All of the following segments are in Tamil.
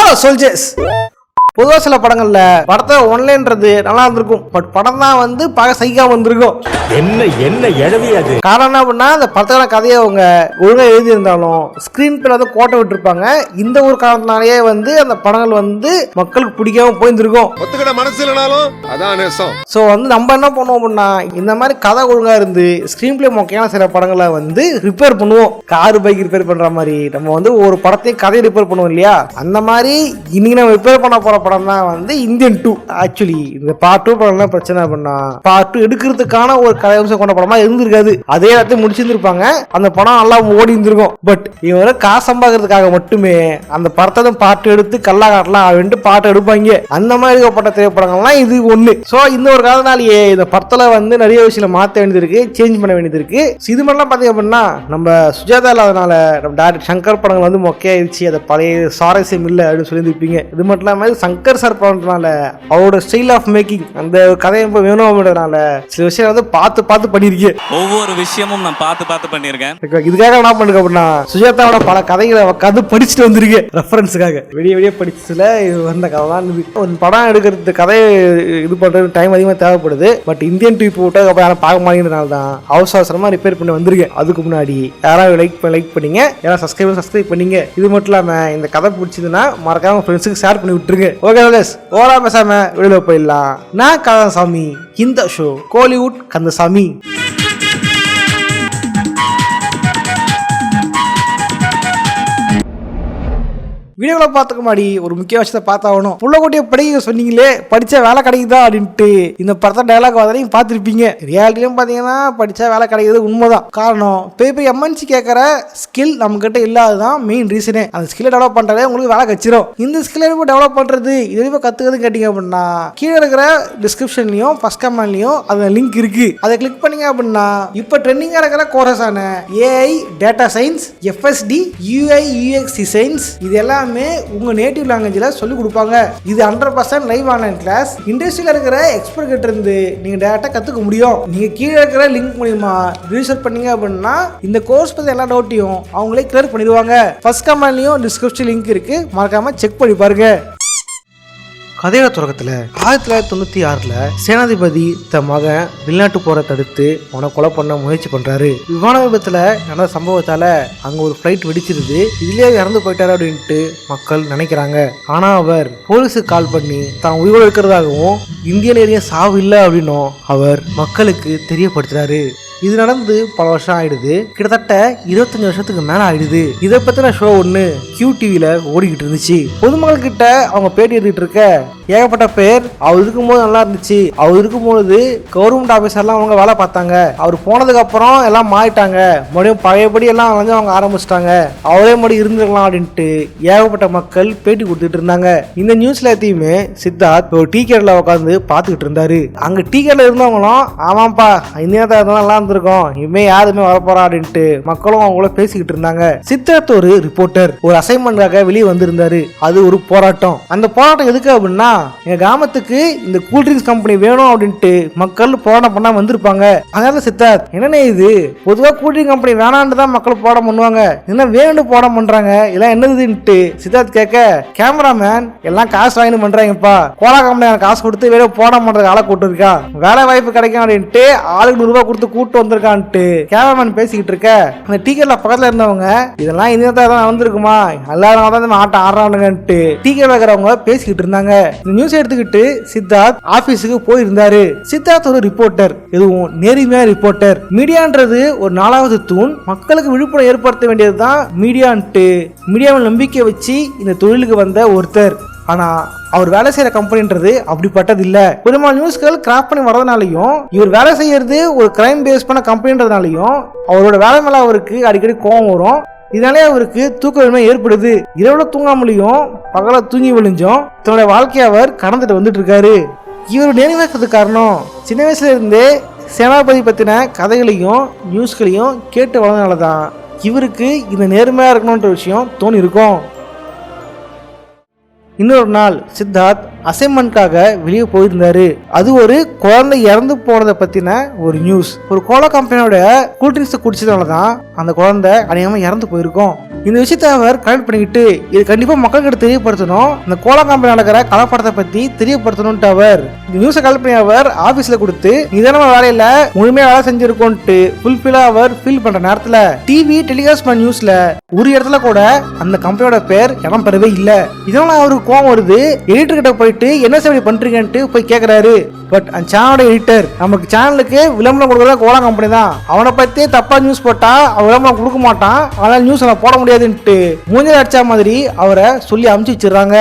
Hello soldiers. பொதுவாக சில படங்கள்ல படத்தை ஒன்லைன்றது நல்லா இருந்திருக்கும், பட் படம் தான் வந்து பார்க்க சகிக்காம வந்திருக்கும். என்ன எழவி அது. காரணம் என்ன அப்படின்னா, அந்த படத்துக்கான கதையை அவங்க ஒழுங்காக எழுதியிருந்தாலும் ஸ்கிரீன் பிளே வந்து கோட்டை விட்டுருப்பாங்க. இந்த ஒரு காரணத்தினாலேயே வந்து அந்த படங்கள் வந்து மக்களுக்கு பிடிக்காம போயிருந்திருக்கும். ஒத்துக்கிட மனசு இல்லைனாலும் அதான் நேசம். ஸோ வந்து நம்ம என்ன பண்ணுவோம் அப்படின்னா, இந்த மாதிரி கதை ஒழுங்காக இருந்து ஸ்கிரீன் பிளே மொக்கையான சில படங்களை வந்து ரிப்பேர் பண்ணுவோம். கார் பைக் ரிப்பேர் பண்ற மாதிரி நம்ம வந்து ஒரு படத்தையும் கதையை ரிப்பேர் பண்ணுவோம் இல்லையா? அந்த மாதிரி இன்னைக்கு நம்ம ரிப்பேர் பண்ண போற படம் தான் வந்து இந்தியன் 2. ஆக்சுவலி இந்த பார்ட் 2 படம் பிரச்சனை பண்ணா பார்ட் 2 எடுக்கிறதுக்கான ஒரு கதையம்சம் கொண்ட படமா இருந்திருக்காது. அதே இடத்துல முடிச்சிருந்திருப்பாங்க, அந்த படம் நல்லா ஓடி இருந்திருக்கும். பட் இவங்க காசு சம்பாதிக்கிறதுக்காக மட்டுமே அந்த படத்தை பார்ட் 2 எடுத்து கல்லா காட்டலாம் அப்படின்ட்டு பார்ட் எடுப்பாங்க. அந்த மாதிரி இருக்கப்பட்ட திரைப்படங்கள்லாம் இது ஒண்ணு. ஸோ இந்த ஒரு காரணத்தினாலேயே இந்த படத்துல வந்து நிறைய விஷயம் மாற்ற வேண்டியது இருக்கு, சேஞ்ச் பண்ண வேண்டியது இருக்கு. இது மாதிரிலாம் பாத்தீங்க அப்படின்னா, நம்ம சுஜாதா இல்லாதனால நம்ம டேரக்டர் சங்கர் படங்கள் வந்து மொக்கையாயிருச்சு, அதை பழைய சுவாரஸ்யம் இல்லை அப்படின்னு சொல்லியிருப்பீங்க. இது மட்டும் இல்லாமல் சங்கர் சார் படம்னால அவரோட ஸ்டைல் ஆஃப் மேக்கிங் அந்த கதையை வேணும் அப்படின்றதுனால சில விஷயம் வந்து பார்த்து பண்ணிருக்கேன். ஒவ்வொரு விஷயமும் நான் பார்த்து பண்ணிருக்கேன். இதுக்காக என்ன பண்ணுங்க அப்படின்னா, சுஜாதாவோட பல கதைகளை உட்காந்து படிச்சுட்டு வந்திருக்கேன் ரெஃபரன்ஸுக்காக. விடிய படிச்சதுல வந்த கதை தான் இது. ஒரு படம் எடுக்கிறது கதையை இது பண்றது டைம் அதிகமாக தேவைப்படுது. பட் இந்தியன் 2 போட்டு யாரும் பார்க்க மாட்டேங்கிறதுனால தான் அவசரமா ரிப்பேர் பண்ணி வந்திருக்கேன். அதுக்கு முன்னாடி யாராவது லைக் பண்ணீங்க, யாராவது சப்ஸ்கிரைப் பண்ணீங்க. இது மட்டும் இல்லாம இந்த கதை பிடிச்சதுன்னா மறக்காம ஃப்ரெண்ட்ஸுக்கு ஷேர் பண்ணி விட்டுருங்க. ஓகே ஓரா பேசாம வெளியில போயிடலாம். நான் கந்தசாமி, இந்த ஷோ கோலிவுட் கந்தசாமி. வீடியோவில் பார்த்துக்க முன்னாடி ஒரு முக்கிய விஷயத்தை பார்த்தாகணும். புள்ளக்குட்டியை படிக்க சொன்னீங்களே, படித்தா வேலை கிடைக்குதா அப்படின்ட்டு இந்த படத்தை டைலாக் வரையும் பார்த்துருப்பீங்க. ரியாலிட்டியும் பார்த்தீங்கன்னா படித்தா வேலை கிடைக்கிறது உண்மைதான். காரணம், பெரிய எம்என்சி கேட்குற ஸ்கில் நம்மக்கிட்ட இல்லாததான் மெயின் ரீசனே. அந்த ஸ்கில்லை டெவலப் பண்ணுறதே உங்களுக்கு வேலை கச்சிரும். இந்த ஸ்கில்லை எப்படி டெவலப் பண்ணுறது, இது இப்போ கற்றுக்கிறது கேட்டிங்க அப்படின்னா, கீழே இருக்கிற டிஸ்கிரிப்ஷன்லையும் ஃபர்ஸ்ட் கமெண்ட்லையும் அந்த லிங்க் இருக்குது. அதை கிளிக் பண்ணிங்க அப்படின்னா இப்போ ட்ரெண்டிங்காக இருக்கிற கோர்ஸான AI, data science, FSD, UI UX designs இது எல்லாம் உங்க நேட்டிவ் லாங்குவேஜ்ல சொல்லி கொடுப்பாங்க. இது 100% லைவ் ஆன்லைன் கிளாஸ். இண்டஸ்ட்ரியில இருக்கிற எக்ஸ்பர்ட் கிட்ட இருந்து நீங்க டைரக்டா கத்துக்க முடியும். நீங்க கீழே இருக்கிற லிங்க் மூலமா ரிஜிஸ்டர் பண்ணீங்க அப்படின்னா இந்த கோர்ஸ் பத்தி எல்லா டவுட்டையும் அவங்களே கிளியர் பண்ணிடுவாங்க. ஃபர்ஸ்ட் கமெண்ட்லயும் டிஸ்கிரிப்ஷன் லிங்க் இருக்கு, மறக்காம செக் பண்ணி பாருங்க. கதையோட தொடக்கத்தில் 1996 சேனாதிபதி தன் மகன் வெளிநாட்டு போற தடுத்து அவனை கொலை பண்ண முயற்சி பண்றாரு. விமான விபத்துல நடந்த சம்பவத்தால அங்க ஒரு ஃபிளைட் வெடிச்சிருது. இதுலயே இறந்து போயிட்டாரு அப்படின்ட்டு மக்கள் நினைக்கிறாங்க. ஆனா அவர் போலீஸுக்கு கால் பண்ணி தான் உயிரோடு இருக்கிறதாகவும் இந்தியன் ஏரியா சாவு இல்லை அப்படின்னும் அவர் மக்களுக்கு தெரியப்படுத்துறாரு. இது நடந்து பல வருஷம் ஆயிடுது. கிட்டத்தட்ட 25 வருஷத்துக்கு மேல ஆயிடுது. இதை பத்தின ஷோ ஒண்ணு QTVல ஓடிக்கிட்டு இருந்துச்சு. பொதுமக்கள் கிட்ட அவங்க பேட்டி எடுத்துட்டு இருக்க ஏகப்பட்ட பேர் அவர் இருக்கும்போது நல்லா இருந்துச்சு, அவர் இருக்கும்போது கவர்மெண்ட் ஆபீசர்லாம் அவங்க வேலை பார்த்தாங்க, அவர் போனதுக்கு அப்புறம் எல்லாம் மாறிட்டாங்க, மறுபடியும் பழையபடி எல்லாம் வந்து அவங்க ஆரம்பிச்சிட்டாங்க, அவரே மறுபடியும் இருந்துருக்கலாம் அப்படின்ட்டு ஏகப்பட்ட மக்கள் பேட்டி கொடுத்துட்டு இருந்தாங்க. இந்த நியூஸ்ல எத்தையுமே சித்தார்த் ஒரு டீ கேட்ல உட்காந்து பாத்துக்கிட்டு இருந்தாரு. அங்க டீ கேட்ல இருந்தவங்களும் ஆமாப்பா இந்தியா நல்லா இருக்கும், இனிமே யாருமே வரப்போறா அப்படின்ட்டு மக்களும் அவங்கள பேசிக்கிட்டு இருந்தாங்க. சித்தார்த் ஒரு ரிப்போர்ட்டர் ஒரு அசைன்மெண்ட்காக வெளியே வந்திருந்தாரு. அது ஒரு போராட்டம். அந்த போராட்டம் எதுக்கு அப்படின்னா, எங்க கிராமத்துக்கு இந்த கூல்ட்ரிங்க்ஸ் கம்பெனி வேணும் அப்படின்ட்டு மக்கள் போராட்டம் பண்ண வந்திருப்பாங்க. அதனால சித்தார்த், என்னன்னே இது, பொதுவா கூல்ட்ரிங்க் கம்பெனி வேணான்னு தான் மக்கள் போராட்டம் பண்ணுவாங்க, என்ன வேணும்னு போராட்டம் பண்றாங்க, இதெல்லாம் என்னதுன்ட்டு சித்தார்த் கேட்க, கேமராமேன் எல்லாம் காசு வாங்கி பண்றாங்கப்பா, கோலா கம்பெனி காசு கொடுத்து வேற போராட்டம் பண்றதுக்கு ஆளை கூட்டு இருக்கா, வேலை வாய்ப்பு கிடைக்கும் அப்படின்ட்டு ஆளுக்கு 100 ரூபாய் கொடுத்து கூட்டு வந்திருக்கான்ட்டு கேமராமேன் பேசிக்கிட்டு இருக்க, அந்த டிக்கெட்ல பக்கத்துல இருந்தவங்க இதெல்லாம் இந்த தான் வந்திருக்குமா, எல்லாரும் தான் ஆட்டம் ஆடுறானுங்கன்ட்டு டிக்கெட் வைக்கிறவங்க பேசிக்கிட்டு இருந்தாங்க. இந்த நியூஸ் எடுத்துக்கிட்டு சித்தார்த் ஆபீஸுக்கு போயிருந்தாரு. சித்தார்த் ஒரு ரிப்போர்ட்டர், எதுவும் நேர்மையான ரிப்போர்ட்டர். மீடியான்றது ஒரு 4வது தூண், மக்களுக்கு விழிப்புணர்வு ஏற்படுத்த வேண்டியதுதான் மீடியான்ட்டு மீடியாவில் நம்பிக்கை வச்சு இந்த தொழிலுக்கு வந்த ஒருத்தர். ஆனா அவர் வேலை செய்யற கம்பெனின்றது அப்படிப்பட்டது இல்ல. பெரும்பாலும் நியூஸ்கள் கிராப் பண்ணி வரதுனாலையும் இவர் வேலை செய்யறது ஒரு கிரைம் பேஸ் பண்ண கம்பெனின்றதுனாலையும் அவரோட வேலை மேல அவருக்கு அடிக்கடி கோபம் வரும். இதனாலே அவருக்கு தூக்கமின்மை ஏற்படுது. இரவுல தூங்காமலையும் பகல தூங்கி விழிஞ்சும் தன்னுடைய வாழ்க்கையை அவர் கடந்துட்டு வந்துட்டு இருக்காரு. இவர் நேர்மையாக்கிறதுக்கு காரணம், சின்ன வயசுல இருந்தே சேனாபதி பத்தின கதைகளையும் நியூஸ்களையும் கேட்டு வளர்ந்தனாலதான் இவருக்கு இந்த நேர்மையா இருக்கணும்ன்ற விஷயம் தோணி இருக்கும். இன்னொரு நாள் சித்தார்த் அசைன்மெண்ட்காக வெளியே போயிருந்தாரு. அது ஒரு குழந்தை இறந்து போனதை பத்தின ஒரு நியூஸ். ஒரு கோலா கம்பெனியோட கூல்ட்ரிங்க்ஸ் குடிச்சதாலதான் அந்த குழந்தை அநியாயமா இறந்து போயிருக்கும். இந்த விஷயத்தை அவர் கலெக்ட் பண்ணிக்கிட்டு இது கண்டிப்பா மக்கள்கிட்ட தெரியப்படுத்தணும், இந்த கோலா கம்பெனி நடக்கிற கலப்படத்தை பத்தி தெரியப்படுத்தணும்ட்டு அவர் இந்த நியூஸை கலெக்ட் பண்ணி அவர் ஆபீஸ்ல கொடுத்து நிதானமா வேலையில முழுமையா வேலை செஞ்சிருக்கோன்ட்டு ஃபுல்ஃபில்லா அவர் ஃபீல் பண்ற நேரத்துல டிவி டெலிகாஸ்ட் நியூஸ்ல ஒரு இடத்துல கூட அந்த கம்பெனியோட பேர் இடம் பெறவே இல்ல. இதனால அவருக்கு கோவம் வருது. எடிட்டர் கிட்ட போயிட்டு என்ன சேவை பண்றீங்கன்ட்டு போய் கேக்குறாரு. பட் அந்த சேனலோட எடிட்டர் நமக்கு சேனலுக்கு விளம்பரம் கொடுக்கறத கோலா கம்பெனி தான், அவனை பத்தி தப்பா நியூஸ் போட்டா அவன் விளம்பரம் கொடுக்க மாட்டான், அதனால நியூஸ் போட முடியாதுன்ட்டு மூஞ்சில அடிச்சா மாதிரி அவரை சொல்லி அமுச்சு வச்சிடறாங்க.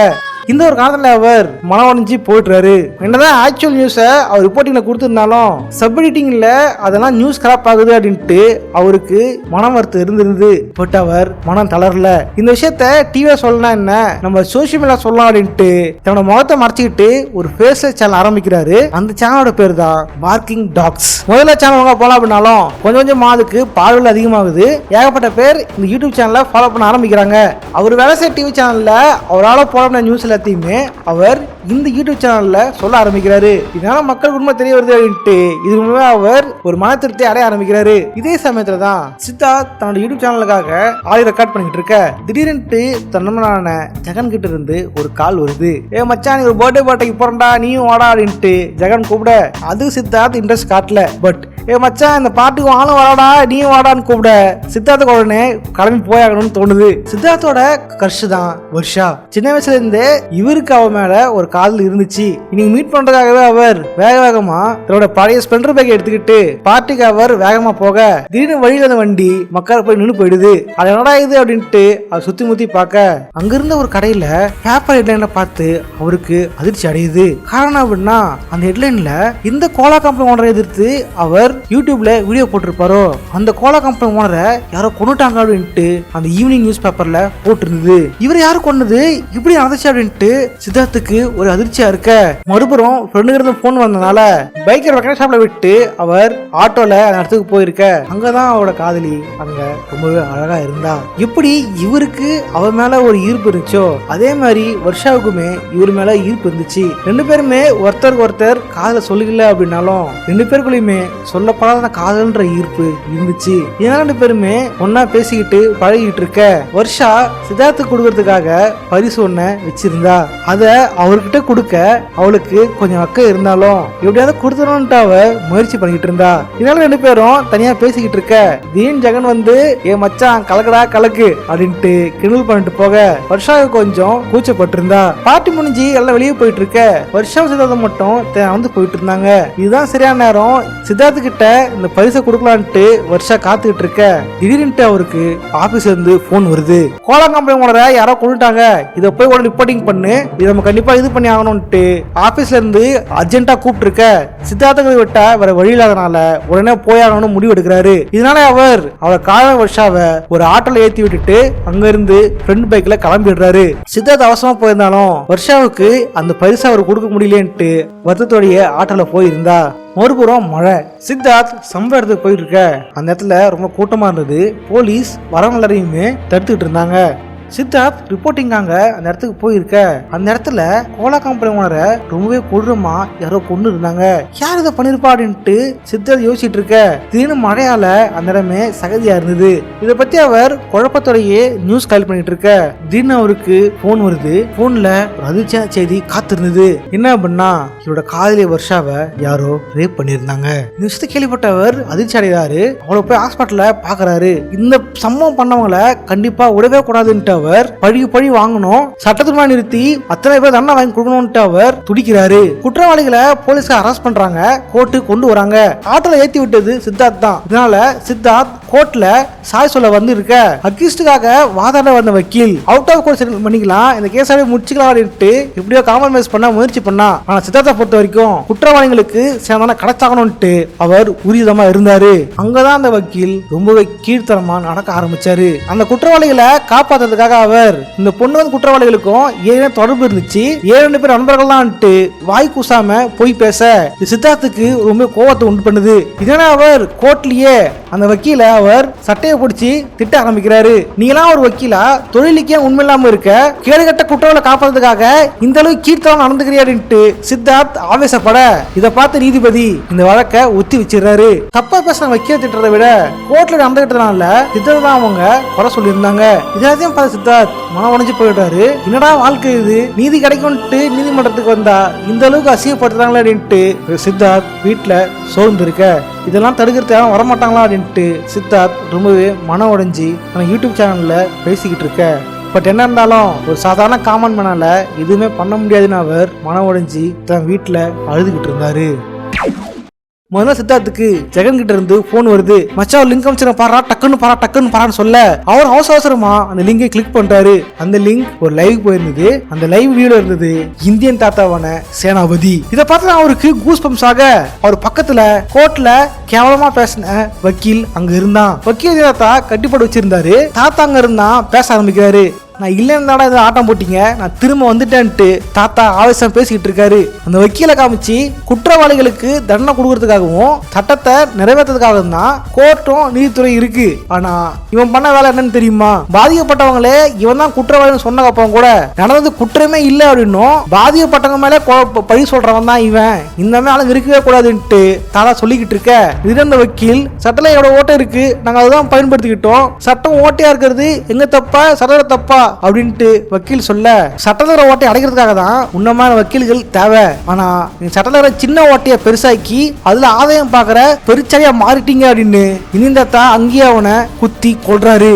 இந்த ஒரு காலத்துல அவர் மனம் உடைஞ்சு போயிட்டுறாரு. என்னதான் ஆக்சுவல் நியூஸை அவர் ரிப்போர்ட்டிங்ல கொடுத்திருந்தாலும் சப் எடிட்டிங்ல அதெல்லாம் நியூஸ் கிராப் ஆகுது அப்படின்ட்டு அவருக்கு மனம் வருத்தம் இருந்திருந்தது. பட் அவர் மனம் தளரல. இந்த விஷயத்த டிவில சொல்லலாம் என்ன, நம்ம சோசியல் மீடியா சொல்லலாம் அப்படின்ட்டு தன்னோட முகத்தை மறைச்சிக்கிட்டு ஒரு ஃபேஸ்லெஸ் சேனல் ஆரம்பிக்கிறாரு. அந்த சேனலோட பேர் தான் பார்க்கிங் டாக்ஸ். முதல்ல சேனல் போலாம் அப்படின்னாலும் கொஞ்சம் கொஞ்சம் மாதுக்கு பார்வைகள் அதிகமாகுது. ஏகப்பட்ட பேர் இந்த யூடியூப் சேனலை ஃபாலோ பண்ண ஆரம்பிக்கிறாங்க. அவர் வேலை செய்ய டிவி சேனல்ல அவரால் போட நியூஸ்ல எல்லாத்தையுமே அவர் இந்த யூடியூப் சேனல்ல சொல்ல ஆரம்பிக்கிறாரு. இதனால மக்களுக்கு உண்மை தெரிய வருது அப்படின்ட்டு இது உண்மையா அவர் ஒரு மன திருப்தி அடைய ஆரம்பிக்கிறாரு. இதே சமயத்துல தான் சித்தார்த் தன்னோட யூடியூப் சேனலுக்காக ஆடியோ ரெக்கார்ட் பண்ணிட்டு இருக்க திடீர்னு தன்னமான ஜெகன் கிட்ட இருந்து ஒரு கால் வருது. ஏ மச்சான், நீ ஒரு பர்த்டே பார்ட்டிக்கு போறண்டா, நீயும் வாடா அப்படின்ட்டு ஜெகன் கூப்பிட அது சித்தார்த் இன்ட்ரெஸ்ட் காட்டல. பட் ஏ மச்சான், இந்த பார்ட்டிக்கு ஆளும் வாடா, நீயும் வாடான்னு கூப்பிட சித்தார்த்த உடனே கிளம்பி போயாகணும்னு தோணுது. சித்தார்த்தோட கர்ஷ் தான் வர்ஷா. சின்ன வயசுல இருந்தே இவருக்கு அவ மேல ஒரு காதல் இருந்துச்சு. இன்னைக்கு மீட் பண்றதுக்காகவே அவர் வேகமா தன்னோட பழைய ஸ்பெண்டர் பைக் எடுத்துக்கிட்டு பார்ட்டிக்கு அவர் வேகமா போக திடீர்னு வழியில அந்த வண்டி மக்கள் போய் நின்று போயிடுது. அது என்னடா இது அப்படின்ட்டு அவர் சுத்தி முத்தி பார்க்க அங்கிருந்த ஒரு கடையில பேப்பர் ஹெட்லைன்ல பார்த்து அவருக்கு அதிர்ச்சி அடையுது. காரணம் அப்படின்னா அந்த ஹெட்லைன்ல இந்த கோலா கம்பெனி ஓனரை எதிர்த்து அவர் யூடியூப்ல வீடியோ போட்டிருப்பாரோ, அந்த கோலா கம்பெனி ஓனரை யாரோ கொண்டுட்டாங்க அப்படின்ட்டு அந்த ஈவினிங் நியூஸ் பேப்பர்ல போட்டிருந்தது. இவர் யாரு கொண்டது, இப்படி நடந்துச்சு அப்படின்ட்டு சித்தார்த்துக்கு ஒரு அதிர்ச்சியா இருக்க மறுபுறம் ஃப்ரெண்டுங்க இருந்து போன் வந்தனால பைக்கர் மெக்கானிக் ஷாப்ல விட்டு அவர் ஆட்டோல அந்த இடத்துக்கு போயிருக்க அங்கதான் அவரோட காதலி அங்க ரொம்பவே அழகா இருந்தா. எப்படி இவருக்கு அவ மேல ஒரு ஈர்ப்பு இருந்துச்சோ அதே மாதிரி வர்ஷாவுக்குமே இவர் மேல ஈர்ப்பு இருந்துச்சு. ரெண்டு பேருமே ஒருத்தருக்கு ஒருத்தர் காதல சொல்லுகல அப்படின்னாலும் ரெண்டு பேருக்குள்ளயுமே சொல்லப்படாத காதல்ன்ற ஈர்ப்பு இருந்துச்சு. இதனால ரெண்டு பேருமே ஒன்னா பேசிக்கிட்டு பழகிட்டு இருக்க வர்ஷா சித்தார்த்துக்கு கொடுக்கறதுக்காக பரிசு ஒண்ண வச்சிருந்தா. அத அவர்கிட்ட கொடுக்க அவளுக்கு கொஞ்சம் அக்கறை இருந்தாலும் எப்படியாவது கொடுத்துடணும்ட்டு அவ முயற்சி பண்ணிட்டு இருந்தா. இதனால ரெண்டு பேரும் தனியா பேசிக்கிட்டு இருக்க தீன் ஜெகன் வந்து ஏ மச்சான் கலக்கடா கலக்கு அப்படின்ட்டு கிண்டல் பண்ணிட்டு போக வர்ஷாவுக்கு கொஞ்சம் கூச்சப்பட்டு இருந்தா. பார்ட்டி முடிஞ்சு எல்லாம் வெளியே போயிட்டு இருக்க வர்ஷாவும் சித்தார்த்தம் மட்டும் வந்து போயிட்டு இருந்தாங்க. இதுதான் சரியான நேரம். சித்தார்த்து கிட்ட இந்த பரிசை கொடுக்கலான்ட்டு வர்ஷா காத்துக்கிட்டு இருக்க திடீர்னு அவருக்கு ஆபீஸ்ல இருந்து போன் வருது. கோலா கம்பெனி ஓனரை யாரோ கொண்டுட்டாங்க, இதை போய் உடனே ரிப்போர்ட்டிங் பண்ணு, இதை நம்ம கண்டிப்பா இது பண்ணி ஆகணும்ட்டு ஆபீஸ்ல இருந்து அர்ஜென்ட்டா கூப்பிட்டு இருக்க சித்தார்த்தத்தை விட்டா வேற வழி இல்லாதனால உடனே போயாகணும்னு முடிவு எடுக்கிறாரு. இதனால அவர் அவரை கால வர்ஷாவை ஒரு ஆட்டோல ஏத்தி விட்டுட்டு அங்க இருந்து ஃப்ரெண்ட் பைக்ல கிளம்பிடுறாரு. சித்தார்த் அவசரமா போயிருந்தாலும் வர்ஷாவுக்கு அந்த பரிசு அவர் கொடுக்க முடியலன்ட்டு வருத்தத்தோடைய ஆட்டோல போயிருந்தா. மறுபுறம் மழை. சித்தார்த் சம்பவ இடத்துக்கு போயிட்டு இருக்க அந்த இடத்துல ரொம்ப கூட்டமா இருந்தது. போலீஸ் வரவங்க எல்லாரையுமே தடுத்துக்கிட்டு இருந்தாங்க. சித்தார்த் ரிப்போர்ட்டிங்காங்க அந்த இடத்துக்கு போயிருக்க அந்த இடத்துல கோலா கம்பெனி ஓனரை ரொம்பவே கொடூரமா யாரோ கொண்டு இருந்தாங்க. யார் இதை பண்ணிருப்பா அப்படின்ட்டு சித்தார்த் யோசிச்சுட்டு இருக்க திடீர்னு மழையால அந்த இடமே சகதியா இருந்தது. இதை பத்தி அவர் குழப்பத்தோடையே நியூஸ் கால் பண்ணிட்டு இருக்க திடீர்னு அவருக்கு போன் வருது. போன்ல ஒரு அதிர்ச்சியான செய்தி காத்திருந்தது. என்ன அப்படின்னா இவரோட காதலி வர்ஷாவை யாரோ ரேப் பண்ணிருந்தாங்க. இந்த விஷயத்தை கேள்விப்பட்டவர் அதிர்ச்சி அடைகிறாரு. அவளை போய் ஹாஸ்பிட்டல்ல பாக்குறாரு. இந்த சம்பவம் பண்ணவங்களை கண்டிப்பா விடவே கூடாதுன்ட்டு அவர் பழி வாங்கணும், சட்டத்துமா நிறுத்தி அத்தனை பேர் தண்டனை வாங்கி கொடுக்கணும்னு அவர் துடிக்கிறாரு. குற்றவாளிகளை போலீஸ்க்கு அரெஸ்ட் பண்றாங்க, கோர்ட்டு கொண்டு வராங்க. ஆட்டோல ஏத்தி விட்டது சித்தார்த் தான். இதனால சித்தார்த் கோர்ட்ல சாய் சொல்ல வந்து இருக்க அக்யூஸ்டுக்காக வாதாட வந்த வக்கீல் அவுட் ஆஃப் கோர்ட் செட்டில் பண்ணிக்கலாம், இந்த கேஸாவே முடிச்சுக்கலாம் அப்படின்ட்டு எப்படியோ காம்ப்ரமைஸ் பண்ண முயற்சி பண்ணா. ஆனா சித்தார்த்தை பொறுத்த வரைக்கும் குற்றவாளிகளுக்கு சேர்ந்தான கிடைச்சாகணும்ட்டு அவர் உறுதிதமா இருந்தாரு. அங்கதான் அந்த வக்கீல் ரொம்பவே கீழ்த்தரமா நடக்க ஆரம்பிச்சாரு. அந்த குற்றவாளிகளை காப்பாத்துறதுக்காக அவர் இந்த பொண்ணு வந்து குற்றவாளிகளுக்கும் ஏற்கனவே தொடர்பு இருந்துச்சு, 7 பேர் நண்பர்கள் தான் வாய் கூசாம போய் பேச சித்தார்த்துக்கு ரொம்ப கோவத்தை உண்டு பண்ணுது. இதனால அவர் கோர்ட்லயே அந்த வக்கீல அவர் அவர் சட்டையை பிடிச்சி திட்ட ஆரம்பிக்கிறாரு. நீங்களாம் ஒரு வக்கீலா, தொழிலுக்கே உண்மை இல்லாம இருக்க, கேடுகட்ட குற்றவாளை காப்பாத்துறதுக்காக இந்த அளவு கீழ்த்தரம் நடந்துக்கிறியாடின்ட்டு சித்தார்த் ஆவேசப்பட இதை பார்த்த நீதிபதி இந்த வழக்கை ஒத்தி வச்சிடறாரு. தப்பா பேசுற வக்கீல திட்டத்தை விட கோர்ட்ல நடந்துகிட்டதுனால சித்தார்த் தான் அவங்க குறை சொல்லியிருந்தாங்க. இதெல்லாத்தையும் பார்த்த சித்தார்த் மனம் உடைஞ்சு போயிடுறாரு. என்னடா வாழ்க்கை இது, நீதி கிடைக்கும்ட்டு நீதிமன்றத்துக்கு வந்தா இந்த அளவுக்கு அசிங்கப்படுத்துறாங்களா அப்படின்ட்டு சித்தார்த் வீட்டுல சோர்ந்து இருக்க, இதெல்லாம் தடுக்கிறதுக்காக வரமாட்டாங்களா அப்படின்ட்டு சித்தார்த் ரொம்பவே மனம் உடைஞ்சி தன் யூடியூப் சேனல்ல பேசிக்கிட்டு இருக்க. பட் என்ன இருந்தாலும் ஒரு சாதாரண காமன் மேனால எதுவுமே பண்ண முடியாதுன்னு அவர் மனம் உடைஞ்சி தன் வீட்டுல அழுதுகிட்டு இருந்தாரு. முதல்ல சித்தார்த்துக்கு ஜெகன் கிட்ட இருந்து போன் வருது. மச்சா ஒரு லிங்க் அமைச்சு பாரா, டக்குன்னு பாரான்னு சொல்ல அவர் அவசரமா அந்த லிங்கை கிளிக் பண்றாரு. அந்த லிங்க் ஒரு லைவ் போயிருந்தது. அந்த லைவ் வீடியோ இருந்தது இந்தியன் தாத்தாவான சேனாபதி. இதை பார்த்து அவருக்கு கூஸ் பம்ப்ஸ் ஆக அவர் பக்கத்துல கோர்ட்ல கேவலமா பேசின வக்கீல் அங்க இருந்தான். வக்கீல் தாத்தா கட்டிப்பட்டு வச்சிருந்தாரு. தாத்தா அங்க இருந்தான் பேச ஆரம்பிக்கிறாரு. நான் இல்லைன்னு தாடா இதை ஆட்டம் போட்டீங்க, நான் திரும்ப வந்துட்டேன்ட்டு தாத்தா ஆவேசம் பேசிக்கிட்டு இருக்காரு. அந்த வக்கீலை காமிச்சு குற்றவாளிகளுக்கு தண்டனை கொடுக்கறதுக்காகவும் சட்டத்தை நிறைவேற்றதுக்காகவும் தான் கோர்ட்டும் நீதித்துறை இருக்கு. ஆனா இவன் பண்ண வேலை என்னன்னு தெரியுமா? பாதிக்கப்பட்டவங்களே இவன் தான் குற்றவாளின்னு சொன்ன அப்புறம் கூட நடந்தது குற்றமே இல்லை அப்படின்னும் பாதிக்கப்பட்டவங்க மேலே பழி சொல்றவன் தான் இவன், இந்த மாதிரி ஆளுங்க இருக்கவே கூடாதுன்ட்டு தாத்தா சொல்லிக்கிட்டு இருக்க. இது அந்த வக்கீல் சட்டத்துல எவ்வளவு ஓட்டை இருக்கு, நாங்க அதுதான் பயன்படுத்திக்கிட்டோம், சட்டம் ஓட்டையா இருக்கிறது எங்க தப்பா சட்ட தப்பா அப்படின்ட்டு வக்கீல் சொல்ல, சட்டத்தர ஓட்டை அடைக்கிறதுக்காக தான் உன்னமான வக்கீல்கள் தேவை. ஆனா சட்டத்தர சின்ன ஓட்டையை பெருசாக்கி அதுல ஆதாயம் பாக்குற பெருச்சாலியா மாறிட்டீங்க அப்படின்னு இனிந்தாத்தா அங்கேயே அவனை குத்தி கொள்றாரு.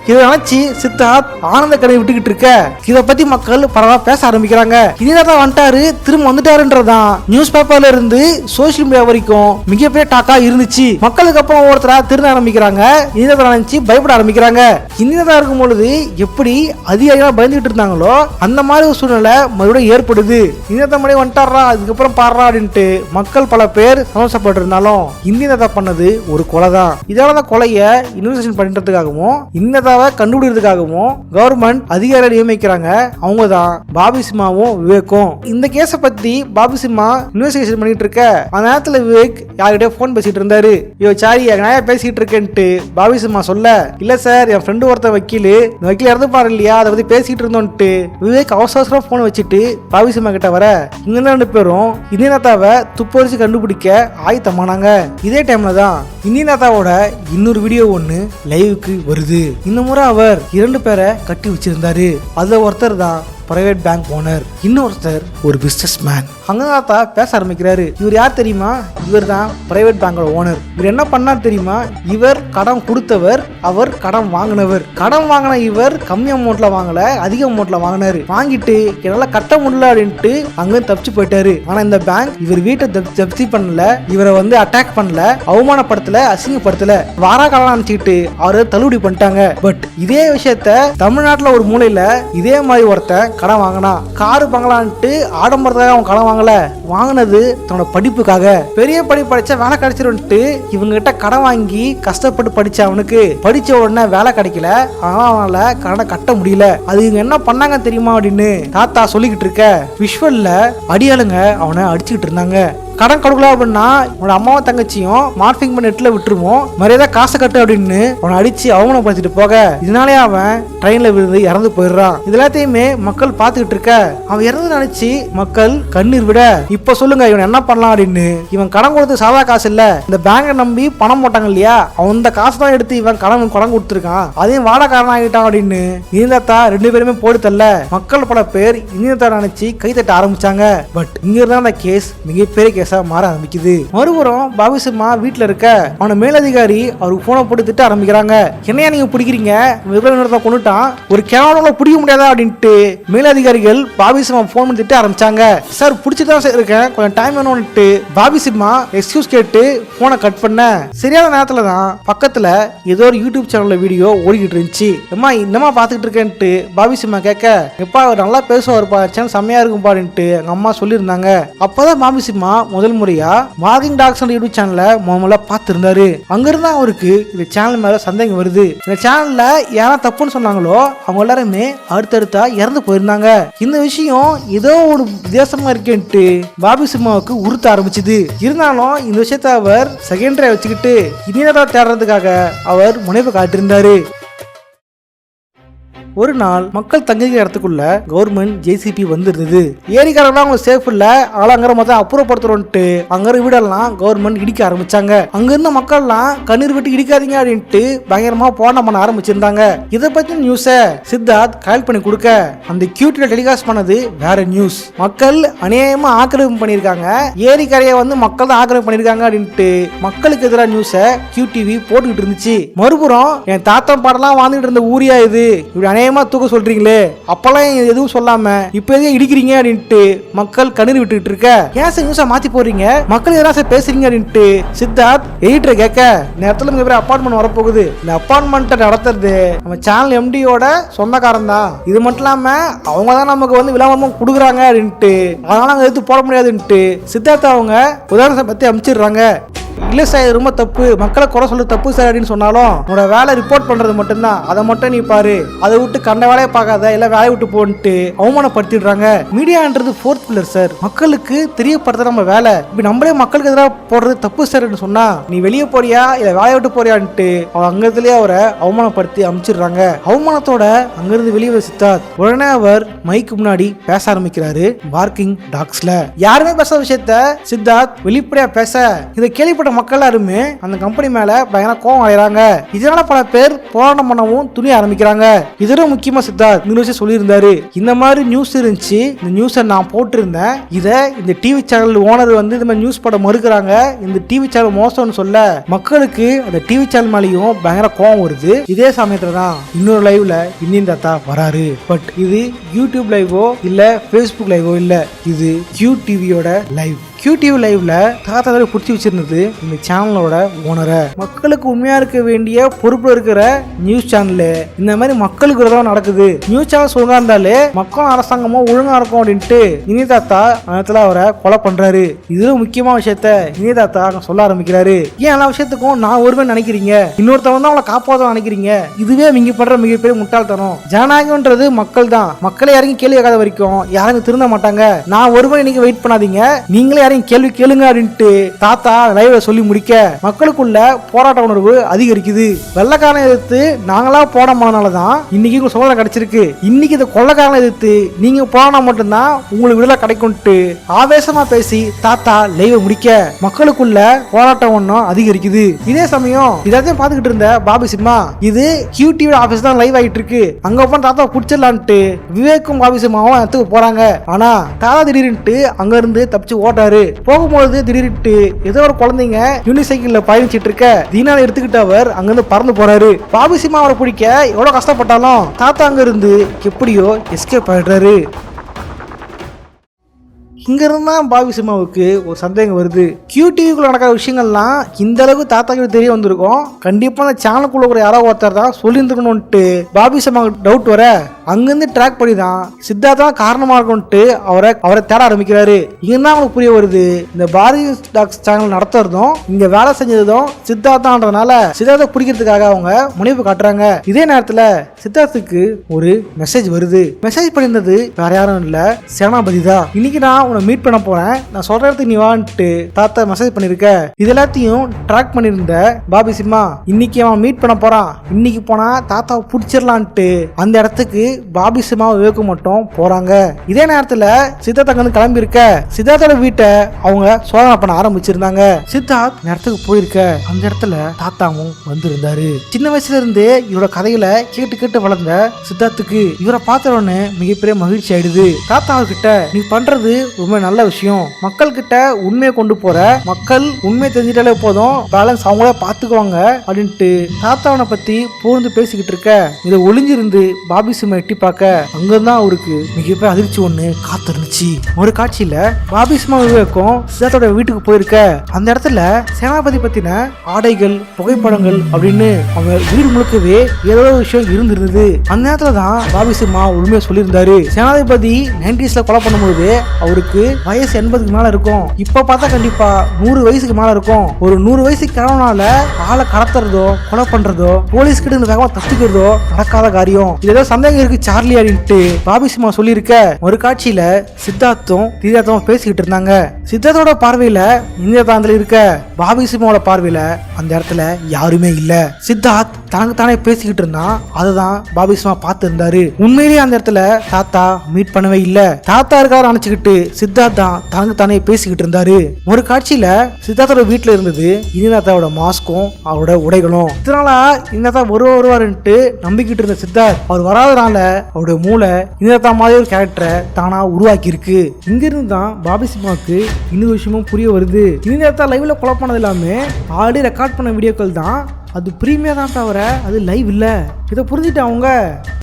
இதை நினைச்சு சித்தார்த் ஆனந்த கடை விட்டுக்கிட்டு இருக்க. இதை பத்தி மக்கள் பரவா பேச ஆரம்பிக்கிறாங்க. இனிதான் வந்துட்டாரு, திரும்ப வந்துட்டாருன்றதான் நியூஸ் பேப்பர்ல இருந்து சோசியல் மீடியா வரைக்கும் மிகப்பெரிய டாக்கா இருந்துச்சு. மக்களுக்கு அப்புறம் ஒவ்வொருத்தரா திருந்த ஆரம்பிக்கிறாங்க. இனிதான் நினைச்சு பயப்பட ஆரம்பிக்கிறாங்க. இனிதான் இருக்கும் பொழுது எப்படி அதிகாரிகளா பயந்துகிட்டு இருந்தாங்களோ அந்த மாதிரி ஒரு சூழ்நிலை மறுபடியும் ஏற்படுது. இனிதான் மறுபடியும் வந்துட்டாரா, அதுக்கப்புறம் பாடுறா அப்படின்ட்டு மக்கள் பல பேர் சந்தோஷப்பட்டு இருந்தாலும் இந்தியதா பண்ணது ஒரு கொலை தான். இதாலதான் கொலையை இன்வெஸ்டிகேஷன் பண்றதுக்காகவும் இந்த கண்டுபிடிக்கிறதுக்காகவும் கவர்மெண்ட் அதிகாரிகள் நியமிக்கிறாங்க. அவங்க தான் பாபி சிம்மாவும் விவேக்கும். இந்த கேஸை பத்தி பாபி சிம்மா இன்வெஸ்டிகேஷன் பண்ணிட்டு இருக்க அந்த நேரத்துல விவேக் யார்கிட்டயோ போன் பேசிட்டு இருந்தாரு. ஐயோ சாரி நாயா பேசிட்டு இருக்கேன்ட்டு பாபி சிம்மா சொல்ல, இல்ல சார் என் ஃப்ரெண்டு ஒருத்த வக்கீல் இந்த வக்கீல் இறந்து பாரு இல்லையா, அதை பத்தி பேசிட்டு இருந்தோன்ட்டு விவேக் அவசர போன் வச்சுட்டு பாபி சிம்மா கிட்ட வர, இங்க ரெண்டு பேரும் இந்தியநாத்தாவை துப்பறிச்சு கண்டுபிடிக்க ஆயத்தமானாங்க. இதே டைம்ல தான் இந்தியநாத்தாவோட இன்னொரு வீடியோ ஒன்னு லைவுக்கு வருது. இந்த முறை அவர் 2 பேரை கட்டி வச்சிருந்தாரு. அதுல ஒருத்தர் தான் பிரைவேட் பேங்க் ஓனர், இன்னொருத்தர் ஒரு பிசினஸ் மேன். அங்கதாத்தா பேச ஆரம்பிக்கிறாரு. இவர் யார் தெரியுமா? இவர் தான் பிரைவேட் பேங்கோட ஓனர். இவர் என்ன பண்ணார் தெரியுமா? இவர் கடன் கொடுத்தவர், அவர் கடன் வாங்கினவர். கடன் வாங்கின இவர் கம்மி அமௌண்ட்ல வாங்கல, அதிக அமௌண்ட்ல வாங்கினாரு. வாங்கிட்டு என்னால கட்ட முடியல அப்படின்ட்டு அங்க தப்பிச்சு போயிட்டாரு. ஆனா இந்த பேங்க் இவர் வீட்டை ஜப்தி பண்ணல, இவரை அட்டாக் பண்ணல, அவமானப்படுத்தல, அசிங்கப்படுத்தல, வாரா காலம் நினைச்சுக்கிட்டு அவரை தள்ளுபடி பண்ணிட்டாங்க. பட் இதே விஷயத்த தமிழ்நாட்டுல ஒரு மூலையில இதே மாதிரி ஒருத்தன் கடன் வாங்கினா, காரு பங்களான்ட்டு ஆடம்பரத்துக்காக அவன் கடன் வாங்கல, வாங்கினது தன்னோட படிப்புக்காக. பெரிய படிப்பு படிச்சா வேலை கிடைச்சிருன்ட்டு இவங்க கிட்ட கடன் வாங்கி கஷ்டப்பட்டு படிச்ச அவனுக்கு படிச்ச உடனே வேலை கிடைக்கல, அவனால கடனை கட்ட முடியல. அது இவங்க என்ன பண்ணாங்க தெரியுமா அப்படின்னு தாத்தா சொல்லிக்கிட்டு இருக்க. விஷுவல்ல அடியாளுங்க அவனை அடிச்சுக்கிட்டு இருந்தாங்க. கடன் கொடுக்கல அப்படின்னா உன்னோட அம்மாவும் தங்கச்சியும் மார்பிங் பண்ணி நெட்ல விட்டுருவோம், மரியாதை காசு கட்டு அப்படின்னு அவனை அடிச்சு அவமானப்படுத்திட்டு போக, இதனாலே அவன் ட்ரெயின்ல விழுந்து இறந்து போயிடுறான். இது எல்லாத்தையுமே மக்கள் பார்த்துக்கிட்டு இருக்க. அவன் இறந்து நினைச்சு மக்கள் கண்ணீர் விட, இப்ப சொல்லுங்க இவன் என்ன பண்ணலாம் அப்படின்னு. இவன் கடன் கொடுத்து சாதா காசு இல்ல, இந்த பேங்கை நம்பி பணம் போட்டாங்க இல்லையா, அவன் இந்த காசு தான் எடுத்து இவன் கடன் கொடுத்துருக்கான், அதையும் வாடகாரன் ஆகிட்டான் அப்படின்னு இனிதாத்தா 2 பேருமே போடு தள்ள மக்கள் பல பேர் இனிதாத்தா நினைச்சு கை தட்ட ஆரம்பிச்சாங்க. பட் இங்க இருந்தா அந்த கேஸ் மிகப்பெரிய மாற ஆரம்பிக்குது. மறுபுறம் பாபி சிம்மா வீட்டுல இருக்க அவன மேலதிகாரி அவருக்கு போனை போட்டு திட்ட ஆரம்பிக்கிறாங்க. என்னையா நீங்க பிடிக்கிறீங்க, கொண்டுட்டான், ஒரு கேவலம் பிடிக்க முடியாதா அப்படின்ட்டு மேலதிகாரிகள் பாபி சிம்மா போன் பண்ணி திட்ட ஆரம்பிச்சாங்க. சார் பிடிச்சிதான் சார் இருக்கேன், கொஞ்சம் டைம் வேணும்னுட்டு பாபி சிம்மா எக்ஸ்கியூஸ் கேட்டு போனை கட் பண்ண. சரியான நேரத்துல தான் பக்கத்துல ஏதோ ஒரு யூடியூப் சேனல்ல வீடியோ ஓடிக்கிட்டு இருந்துச்சு. அம்மா என்னமா பாத்துக்கிட்டு இருக்கேன்ட்டு பாபி சிம்மா கேட்க, எப்பா அவர் நல்லா பேசுவாருப்பா, சேனல் செம்மையா இருக்கும் பாருன்ட்டு எங்க அம்மா சொல்லியிருந்தாங்க. அப்பதான் பாபி சிம்மா முதல் முறையா மார்க்கிங் டாக்ஸ் யூடியூப் சேனலை முதல்ல பார்த்திருந்தாரு. அங்கிருந்து அவருக்கு இந்த சேனல் மேல சந்தேகம் வருது. இந்த சேனல்ல யாரா தப்புன்னு சொன்னாங்களோ அவங்க எல்லாருமே அடுத்தடுத்தா இறந்து போயிருந்தாங்க. இந்த விஷயம் ஏதோ ஒரு வித்தியாசமா இருக்கேன்ட்டு பாபி சிம்மாவுக்கு உறுத்த ஆரம்பிச்சுது. இருந்தாலும் இந்த விஷயத்த அவர் செகண்டரியா வச்சுக்கிட்டு இனியதா தேடுறதுக்காக அவர் முனைப்பு காட்டியிருந்தாரு. ஒரு நாள் மக்கள் தங்கிக்கிற இடத்துக்குள்ள கவர்மெண்ட் ஜேசிபி வந்துருந்தது. ஏரிக்காரங்களாம் அவங்க சேஃப் இல்ல, ஆளாங்கிற மொத்தம் அப்புறப்படுத்துறோன்ட்டு அங்க வீடெல்லாம் கவர்மெண்ட் இடிக்க ஆரம்பிச்சாங்க. அங்க இருந்த மக்கள்லாம் கண்ணீர் விட்டு இடிக்காதீங்க அப்படின்ட்டு பயங்கரமா போராட்டம் பண்ண ஆரம்பிச்சிருந்தாங்க. இதை பத்தி நியூஸை சித்தார்த் கயல் பண்ணி கொடுக்க அந்த கியூடில டெலிகாஸ்ட் பண்ணது வேற நியூஸ். மக்கள் அநியாயமா ஆக்கிரமிப்பு பண்ணிருக்காங்க, ஏரிக்கரையை வந்து மக்கள் தான் ஆக்கிரமிப்பு பண்ணிருக்காங்க அப்படின்ட்டு மக்களுக்கு எதிராக நியூஸை கியூ டிவி போட்டுக்கிட்டு இருந்துச்சு. மறுபுறம் என் தாத்தா பாடலாம் வாழ்ந்துட்டு இருந்த ஊரியா இது, இப்படி தூக்க சொல்றீங்களே, அப்பெல்லாம் எதுவும் சொல்லாம இப்ப எதையும் இடிக்கிறீங்க அப்படின்ட்டு மக்கள் கண்ணீர் விட்டுட்டு இருக்க, ஏன் சார் நியூஸை மாத்தி போறீங்க, மக்கள் எதனா சார் பேசுறீங்க அப்படின்ட்டு சித்தார்த் எடிட்டர் கேட்க, நேரத்தில் மிகப்பெரிய அப்பார்ட்மெண்ட் வரப்போகுது, இந்த அப்பார்ட்மெண்ட்டை நடத்துறது நம்ம சேனல் எம்டியோட சொந்தக்காரன் தான், இது மட்டும் இல்லாம அவங்க தான் நமக்கு வந்து விளம்பரம் கொடுக்குறாங்க அப்படின்ட்டு, அதனால அங்க எடுத்து போட முடியாதுன்ட்டு சித்தார்த் அவங்க உதாரணத்தை பத்தி அமைச்சிடுறாங்க. இல்ல சார் ரொம்ப தப்பு, மக்களை குறை சொல்ல தப்பு சார் அப்படின்னு சொன்னாலும் உன்னோட வேலை ரிப்போர்ட் பண்றது மட்டும்தான், அதை மட்டும் நீ பாரு, அதை விட்டு கண்ட வேலையை பார்க்காத, இல்ல வேலையை விட்டு போன்ட்டு அவமானப்படுத்திடுறாங்க. மீடியான்றது ஃபோர்த் பில்லர் சார், மக்களுக்கு தெரியப்படுத்த நம்ம வேலை, இப்ப நம்மளே மக்களுக்கு எதிராக போடுறது தப்பு சார் சொன்னா நீ வெளியே போறியா இல்ல வேலையை விட்டு போறியான்ட்டு அவங்க அங்கத்திலேயே அவரை அவமானப்படுத்தி அமைச்சிடுறாங்க. அவமானத்தோட அங்கிருந்து வெளியே சித்தார்த் உடனே அவர் மைக்கு முன்னாடி பேச ஆரம்பிக்கிறாரு. பார்க்கிங் டாக்ஸ்ல யாருமே பேசாத விஷயத்த சித்தார்த் வெளிப்படையா பேச இதை கேள்விப்பட்ட மக்கள் எல்லாருமே அந்த கம்பெனி மேல பயங்கர கோவம் அடைறாங்க. இதனால பல பேர் போராட்டம் பண்ணவும் துணி ஆரம்பிக்கிறாங்க. இதோட முக்கியமா சித்தார்த் இந்த விஷயம் சொல்லியிருந்தாரு, இந்த மாதிரி நியூஸ் இருந்துச்சு, இந்த நியூஸை நான் போட்டிருந்தேன், இதை இந்த டிவி சேனல் ஓனர் வந்து இந்த மாதிரி நியூஸ் போட மறுக்கிறாங்க, இந்த டிவி சேனல் மோசம்னு சொல்ல மக்களுக்கு அந்த டிவி சேனல் மேலேயும் பயங்கர கோவம் வருது. இதே சமயத்துல தான் இன்னொரு லைவ்ல இந்தியன் தாத்தா வராரு. பட் இது யூடியூப் லைவோ இல்ல பேஸ்புக் லைவோ இல்ல, இது கியூ டிவியோட லைவ். கியூ டிவி லைவ்ல தாத்தா பிடிச்சி வச்சிருந்தது இந்த சேனலோட ஓனரை. மக்களுக்கு உண்மையா இருக்க வேண்டிய பொறுப்பு இருக்கிற நியூஸ் சேனலு இந்த மாதிரி மக்களுக்கு விரோதம் நடக்குது, நியூஸ் சேனல் ஒழுங்கா இருந்தாலே மக்களும் அரசாங்கமும் ஒழுங்கா இருக்கும் அப்படின்ட்டு இனிய தாத்தா அந்த அவரை கொலை பண்றாரு. இது முக்கியமான விஷயத்த இனிய தாத்தா சொல்ல ஆரம்பிக்கிறாரு. ஏன் எல்லா விஷயத்துக்கும் நான் ஒருவன் நினைக்கிறீங்க, இன்னொருத்தவன் தான் அவளை காப்பாற்ற நினைக்கிறீங்க, இதுவே நீங்க பண்ற மிகப்பெரிய முட்டாள்தனம். ஜனநாயகம்ன்றது மக்கள் தான், மக்களை இறங்கி கேள்வி கேட்காத வரைக்கும் யாரும் திருந்த மாட்டாங்க. நான் ஒருவன் இன்னைக்கு வெயிட் பண்ணாதீங்க, நீங்களே கேள்வி கேளுங்க அப்படின்ட்டு தாத்தா லைவ்ல சொல்லி முடிக்க மக்களுக்குள்ள போராட்ட உணர்வு அதிகரிக்குது. வெள்ளக்காரனை எதிர்த்து நாங்களா போராடமானாலதான் இன்னைக்கு உங்களுக்கு சோதனை கிடைச்சிருக்கு, இன்னைக்கு இந்த கொள்ளக்காரனை எதிர்த்து நீங்க போராட மட்டும்தான் உங்களுக்கு விடுதலை கிடைக்கும்ட்டு ஆவேசமா பேசி தாத்தா லைவ் முடிக்க மக்களுக்குள்ள போராட்டம் ஒன்னும் அதிகரிக்குது. இதே சமயம் இதையும் பார்த்துக்கிட்டு இருந்த பாபி சிம்மா இது கியூ டிவி ஆபீஸ் தான் லைவ் ஆகிட்டு இருக்கு, அங்க போன தாத்தா பிடிச்சிடலான்ட்டு விவேக்கும் பாபி சிம்மாவும் இடத்துக்கு போறாங்க. ஆனா தாத்தா திடீர்னு அங்க இருந்து தப்பிச்சு ஓட்டாரு. போகும்போது திடீர்னு ஏதோ ஒரு குழந்தைங்க யூனிசைக்கிள்ல பயணிச்சிட்டு இருக்க தீனால எடுத்துக்கிட்டு அவர் அங்கிருந்து பறந்து போறாரு. பாபி சிம்மா அவரை பிடிக்க எவ்வளவு கஷ்டப்பட்டாலும் தாத்தா அங்க இருந்து எப்படியோ எஸ்கேப் ஆயிடுறாரு. இங்க இருந்தா பாபி சிம்மாவுக்கு ஒரு சந்தேகம் வருது, கியூ டிவிக்குள்ள நடக்கிற விஷயங்கள்லாம் இந்த அளவுக்கு தாத்தாக்கு தெரிய வந்திருக்கும், கண்டிப்பா அந்த சேனலுக்குள்ள ஒரு யாரோ ஒருத்தர் தான் சொல்லியிருந்துக்கணும்ட்டு பாபி சிம்மாவுக்கு டவுட் வர அங்கிருந்து ட்ராக் பண்ணி தான் சித்தார்த்தா காரணமா இருக்கும்ட்டு அவரை தேட ஆரம்பிக்கிறாரு. இங்கதான் அவங்களுக்கு புரிய வருது, இந்த பாரதி டாக்ஸ் சேனல் நடத்துறதும் இங்க வேலை செஞ்சதும் சித்தார்த்தான்றதுனால சித்தார்த்தை பிடிக்கிறதுக்காக அவங்க முனைப்பு காட்டுறாங்க. இதே நேரத்துல சித்தார்த்துக்கு ஒரு மெசேஜ் வருது. மெசேஜ் பண்ணியிருந்தது வேற யாரும் இல்ல, சேனாபதி தான். இன்னைக்கு நான் மீட் பண்ண போறேன், நான் சொல்ற இடத்துக்கு நீ வான்ட்டு தாத்தா மெசேஜ் பண்ணிருக்க. இது எல்லாத்தையும் ட்ராக் பண்ணிருந்த பாபி சிம்மா இன்னைக்கு அவன் மீட் பண்ண போறான், இன்னைக்கு போனா தாத்தாவை பிடிச்சிடலான்ட்டு அந்த இடத்துக்கு பாபி சிம்மா விவேக்கு மட்டும் போறாங்க. இதே நேரத்துல சித்தார்த் அங்க கிளம்பி இருக்க சித்தார்த்தோட வீட்டை அவங்க சோதனை பண்ண ஆரம்பிச்சிருந்தாங்க. சித்தார்த் நேரத்துக்கு போயிருக்க அந்த இடத்துல தாத்தாவும் வந்திருந்தாரு. சின்ன வயசுல இருந்து இவரோட கதைகளை கேட்டு கேட்டு வளர்ந்த சித்தார்த்துக்கு இவரை பார்த்தவொன்னு மிகப்பெரிய மகிழ்ச்சி ஆயிடுது. தாத்தா கிட்ட நீ பண்றது ரொம்ப நல்ல விஷயம், மக்கள் கிட்ட உண்மையை கொண்டு போற, மக்கள் உண்மையை தெரிஞ்சிட்டாலே போதும், பேலன்ஸ் அவங்களே பாத்துக்குவாங்க அப்படின்ட்டு தாத்தாவனை பத்தி புகழ்ந்து பேசிக்கிட்டு இருக்க இதை ஒளிஞ்சிருந்து பாபி சிம்மை எட்டி பார்க்க அங்கதான் அவருக்கு மிகப்பெரிய அதிர்ச்சி ஒண்ணு காத்திருந்துச்சு. ஒரு காட்சியில பாபி சிம்மா விவேக்கும் சித்தார்த்தோட வீட்டுக்கு போயிருக்க அந்த இடத்துல சேனாபதி பத்தின ஆடைகள், புகைப்படங்கள் அப்படின்னு அவங்க வீடு முழுக்கவே ஏதோ விஷயம் இருந்திருந்தது. அந்த நேரத்துல தான் பாபி சிம்மா உண்மையா சொல்லியிருந்தாரு. சேனாதிபதி 90s கொலை பண்ணும்போது அவருக்கு வயசு 80க்கு மேல இருக்கும். இப்ப பார்த்தா கண்டிப்பா 100 வயசுக்கு மேல இருக்கும். ஒரு 100 வயசுக்கு கிழவனால ஆளை கடத்துறதோ, கொலை பண்றதோ, போலீஸ் கிட்ட வேகமா தப்பிக்கிறதோ நடக்காத காரியம். ஏதோ சந்தேகம் இருக்கு சார்லி அப்படின்ட்டு பாபி சிம்மா சொல்லியிருக்க. ஒரு காட்சியில சித்தார்த்தும் திவ்யாத்தும் பேசிக்கிட்டு இருந்தாங்க. சித்தார்த்தோட பார்வையில இந்தியாதாந்தில இருக்க, பாபி சிம்மாவோட பார்வையில அந்த இடத்துல யாருமே இல்ல. சித்தார்த் தனக்கு தானே பேசிக்கிட்டு இருந்தான். அதுதான் பாபி சிம்மா பார்த்து இருந்தாரு. உண்மையிலேயே அந்த இடத்துல தாத்தா மீட் பண்ணவே இல்ல. தாத்தா இருக்காரு நினைச்சுக்கிட்டு சித்தார்த் தான் தனக்கு தானே பேசிக்கிட்டு இருந்தாரு. ஒரு காட்சியில சித்தார்த்தோட வீட்டுல இருந்தது இனிதாத்தாவோட மாஸ்கும் அவரோட உடைகளும். இதனால இனிதாத்தா வருவாருன்ட்டு நம்பிக்கிட்டு இருந்த சித்தார்த் அவர் வராதனால அவருடைய மூளை இனிதாத்தா மாதிரி ஒரு கேரக்டரை தானா உருவாக்கி இருக்கு. இங்க இருந்து தான் பாபி சிம்மாவுக்கு இன்னொரு விஷயமும் புரிய வருது. இனிதாத்தா லைவ்ல கொலை பண்ணது எல்லாமே ஆல்ரெடி ரெக்கார்ட் பண்ண வீடியோக்கள் தான். அது பிரீமியர் தான் தவிர அது லைவ் இல்ல. இதை புரிஞ்சுட்டு அவங்க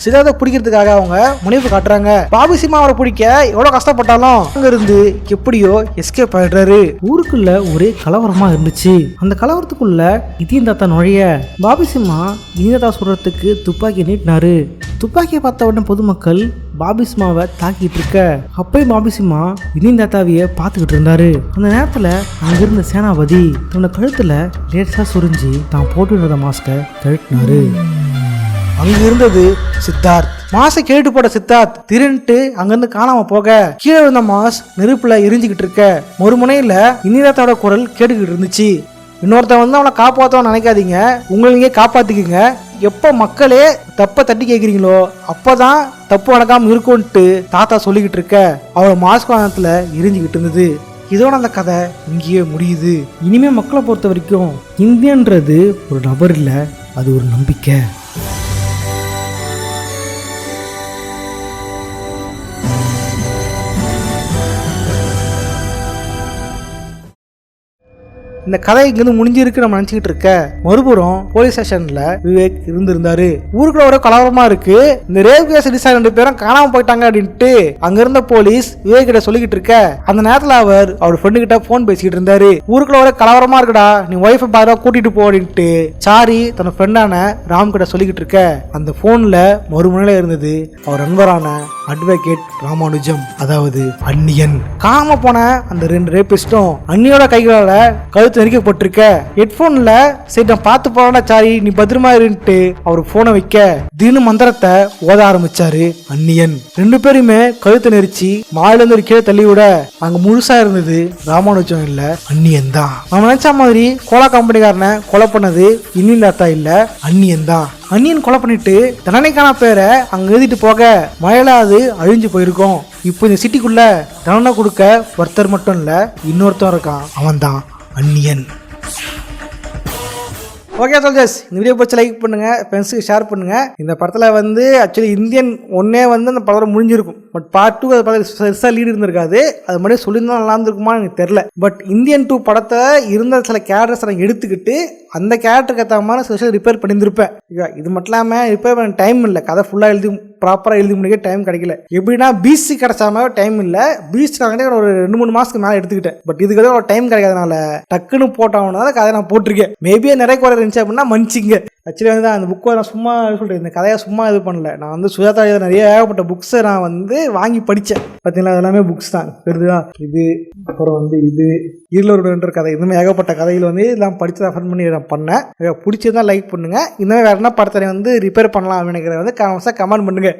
சித்தார்த்தை பிடிக்கிறதுக்காக அவங்க முனைப்பு காட்டுறாங்க. பாபி சிம்மா அவரை பிடிக்க எவ்வளவு கஷ்டப்பட்டாலும் அங்க இருந்து எப்படியோ எஸ்கேப் ஆயிடுறாரு. ஊருக்குள்ள ஒரே கலவரமா இருந்துச்சு. அந்த கலவரத்துக்குள்ள இதியன் தாத்தா நுழைய பாபி சிம்மா இனிதாத்தா சொல்றதுக்கு துப்பாக்கி நீட்டினாரு. துப்பாக்கியை பார்த்த உடனே பொதுமக்கள் பாபி சிம்மாவை தாக்கிட்டு இருக்க, அப்பயும் பாபி சிம்மா இதியன் தாத்தாவைய பார்த்துக்கிட்டு இருந்தாரு. அந்த நேரத்துல அங்கிருந்த சேனாபதி தன்னோட கழுத்துல லேசா சுரிஞ்சு தான் போட்டு மாஸ்க கழட்டினாரு. அங்க இருந்தது சித்தார்த். மாசை கேட்டு போட சித்தார்த் திருட்டு அங்கிருந்து காணாம போக கீழே இருந்த மாஸ் நெருப்புல எரிஞ்சுக்கிட்டு இருக்க. ஒரு முனையில இனிதாத்தாவோட குரல் கேட்டுக்கிட்டு இருந்துச்சு. இன்னொருத்த வந்து அவனை காப்பாற்றவன் நினைக்காதீங்க, உங்களை நீங்க காப்பாத்திக்கங்க. எப்போ மக்களே தப்ப தட்டி கேட்குறீங்களோ அப்பதான் தப்பு நடக்காம இருக்கும்ட்டு தாத்தா சொல்லிக்கிட்டு இருக்க. அவளோட மாஸ்க் வாகனத்துல எரிஞ்சுக்கிட்டு இருந்தது. இதோட அந்த கதை இங்கேயே முடியுது. இனிமே மக்களை பொறுத்த வரைக்கும் இந்தியன்றது ஒரு நபர் இல்லை, அது ஒரு நம்பிக்கை. இந்த கதை இங்கிருந்து முடிஞ்சிருக்கு நம்ம நினைச்சுக்கிட்டு இருக்க. மறுபுறம் போலீஸ் ஸ்டேஷன்ல விவேக் இருந்திருந்தாரு. ஊருக்குள்ள ஒரு கலவரமா இருக்கு. இந்த ரேப் கேஸ் டிசைன் 2 பேரும் காணாம போயிட்டாங்க அப்படின்ட்டு அங்க இருந்த போலீஸ் விவேக் கிட்ட சொல்லிக்கிட்டு இருக்க. அந்த நேரத்துல அவர் ஃப்ரெண்டு கிட்ட போன் பேசிக்கிட்டு இருந்தாரு. ஊருக்குள்ள ஒரு கலவரமா இருக்குடா, நீ ஒய்ஃபை பாரு கூட்டிட்டு போ அப்படின்ட்டு சாரி தன் ஃப்ரெண்டான ராம் கிட்ட சொல்லிக்கிட்டு இருக்க. அந்த போன்ல மறுமுனையில இருந்தது அவர் நண்பரான அட்வொகேட் ராமானுஜம், அதாவது அந்நியன். காணாம போன அந்த 2 ரேபிஸ்டும் அந்நியோட கைகளால கழுத்து நெரிக்கப்பட்டிருக்க. ஹெட்போன்ல சரி நான் பார்த்து போனா சாரி நீ பத்திரமா இருந்துட்டு அவர் போனை வைக்க தினு மந்திரத்தை ஓத ஆரம்பிச்சாரு அந்நியன். 2 பேருமே கழுத்தை நெரிச்சு மாடில இருந்து ஒரு கீழே தள்ளி விட அங்க முழுசா இருந்தது ராமானுஜம் இல்ல அந்நியன் தான். நம்ம நினைச்ச மாதிரி கோலா கம்பெனிக்காரனை கொலை பண்ணது இன்னில்லாத்தா இல்ல அந்நியன் தான். அந்நியன் கொலை பண்ணிட்டு தண்டனைக்கான பேரை அங்க எழுதிட்டு போக மழையில அது அழிஞ்சு போயிருக்கும். இப்போ இந்த சிட்டிக்குள்ள தண்டனை கொடுக்க ஒருத்தர் மட்டும் இல்ல இன்னொருத்தர் இருக்கான், அவன் தான் அந்நியன். ஓகே சோல்ஜர்ஸ், இந்த வீடியோ பிடிச்ச லைக் பண்ணுங்க, ஃப்ரெண்ட்ஸுக்கு ஷேர் பண்ணுங்க. இந்த படத்துல வந்து ஆக்சுவலி இந்தியன் 1 வந்து அந்த படம் முடிஞ்சிருக்கும். பட் பார்ட் 2 அது பெருசாக லீடு இருந்திருக்காது. அது மாதிரி சொல்லியிருந்தா நல்லா இருந்திருக்குமா எனக்கு தெரியல. பட் இந்தியன் 2 படத்தை இருந்த சில கேரக்டர்ஸ் நான் எடுத்துக்கிட்டு அந்த கேரக்டருக்கு ஏற்ற மாதிரி ஸ்பெஷல் ரிப்பேர் பண்ணியிருந்திருப்பேன். இது மட்டும் இல்லாமல் ரிப்பேர் பண்ண டைம் இல்லை, கதை ஃபுல்லாக ப்ராப்பராக எழுதி முடிக்க டைம் கிடைக்கல. எப்படின்னா பீச் கிடைச்ச மாதிரி டைம் இல்லை. பீச் நான் ஒரு 2-3 மாதத்துக்கு மேலே எடுத்துக்கிட்டேன். பட் இதுக்கு ஒரு டைம் கிடைக்காதனால டக்குன்னு போட்டவனால கதை நான் போட்டிருக்கேன். மேபி நிறைய குறை இருந்துச்சு அப்படின்னா மன்னிச்சிங்க. ஆக்சுவலி வந்து அந்த புக்கை நான் சும்மா சொல்கிறேன், இந்த கதையை சும்மா இது பண்ணல. நான் வந்து சுஜாதா நிறைய ஏகப்பட்ட புக்ஸை நான் வந்து வாங்கி படித்தேன். பார்த்தீங்களா, அதெல்லாமே புக்ஸ் தான் தெரியுதா. இது அப்புறம் வந்து இது இருளோட கதை, இந்த ஏகப்பட்ட கதைகள் வந்து இதெல்லாம் படித்து ரெஃபர் பண்ணி நான் பண்ணேன். பிடிச்சிருந்தா லைக் பண்ணுங்க. இந்த மாதிரி வேறு என்ன படத்தை வந்து ரிப்பேர் பண்ணலாம் அப்படின்னு நினைக்கிறத வந்து கமெண்ட் பண்ணுங்க.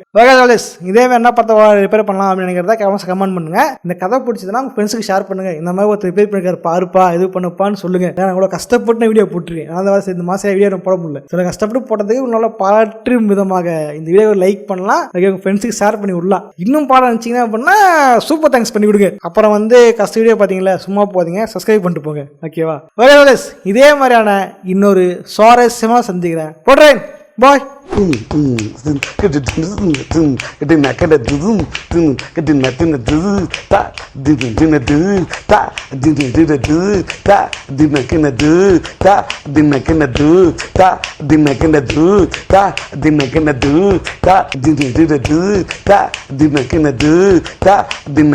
இதே மாதிரி என்ன படத்தை ரிப்பேர் பண்ணலாம் அப்படின்னு நினைக்கிறதா கமெண்ட் பண்ணுங்க. இந்த கதை பிடிச்சதுன்னா உங்க ஃப்ரெண்ட்ஸுக்கு ஷேர் பண்ணுங்க. இந்த மாதிரி ஒருத்தர் ரிப்பேர் பண்ணிருக்காரு பாருப்பா, இது பண்ணுப்பான்னு சொல்லுங்க. நான் இவ்வளோ கஷ்டப்பட்டு வீடியோ போட்டுருக்கேன். அதனால இந்த மாதம் வீடியோ போட முடியல. சில கஷ்டப்பட்டு போட்டதுக்கு உன்னால பாராட்டும் விதமாக இந்த வீடியோ லைக் பண்ணலாம், உங்க ஃப்ரெண்ட்ஸுக்கு ஷேர் பண்ணி விடலாம். இன்னும் பாடம் இருந்துச்சிங்கன்னா அப்படின்னா சூப்பர் தேங்க்ஸ் பண்ணி விடுங்க. அப்புறம் வந்து கஷ்ட வீடியோ பார்த்தீங்களா, சும்மா போதீங்க, சப்ஸ்கிரைப் பண்ணிட்டு போங்க. ஓகேவா? இதே மாதிரியான இன்னொரு சுவாரஸ்யமாக சந்திக்கிறேன். போடுறேன். பாய். Dinner